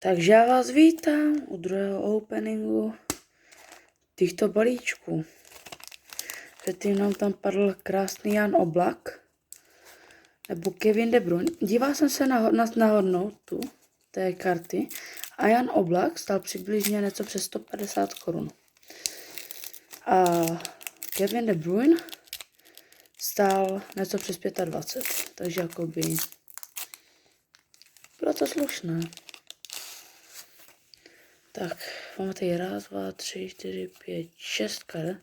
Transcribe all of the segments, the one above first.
Takže já vás vítám u druhého openingu těchto balíčků. Předtím nám tam padl krásný Jan Oblak nebo Kevin De Bruyne. Díval jsem se na hodnotu té karty a Jan Oblak stál přibližně něco přes 150 korun. A Kevin De Bruyne stál něco přes 25, takže jakoby bylo to slušné. Tak, máme tady 1, 2, 3, 4, 5, 6 karet.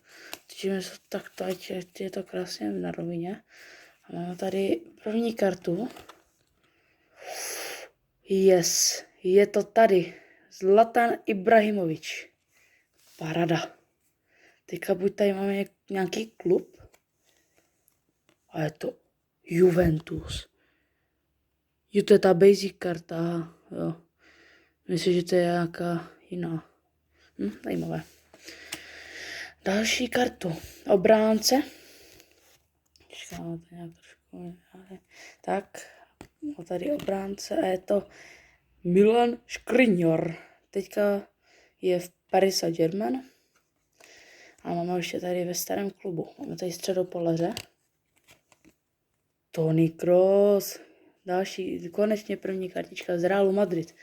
Točíme se takto, ať je to krásně na rovině. A máme tady první kartu. Yes, je to tady. Zlatan Ibrahimovič. Parada. Teďka buď tady máme nějaký klub. A je to Juventus. Jo, to je ta basic karta. Jo. Myslím, že to je nějaká jiná. Zajímavé. Další kartu. Obránce. Počkáme to nějak trošku. Tak. Tady obránce a je to Milan Skriniar. Teďka je v Paris Saint-Germain. A máme ještě tady ve starém klubu. Máme tady středopoleře. Toni Kroos. Další, konečně první kartička z Realu Madrid.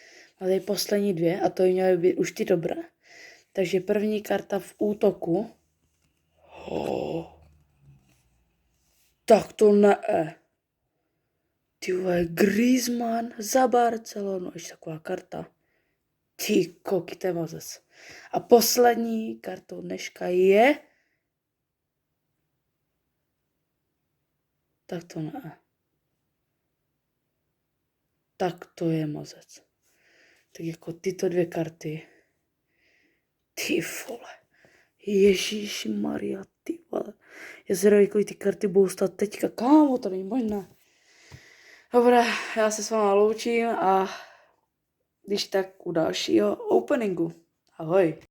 Má tady poslední dvě a to měly být už ty dobré. Takže první karta v útoku. Tak to ne. Ty vole, Griezmann za Barcelonu. Ještě taková karta. Ty koky, to je mazec. A poslední kartou dneška je... Tak to ne. Tak to je mazec. Tak jako tyto dvě karty. Ty vole. Ježíši Maria, ty vole. Já se říkám, kolik ty karty budou stát teďka. Kámo, to není možné. Dobré, já se s váma loučím a když tak u dalšího openingu. Ahoj.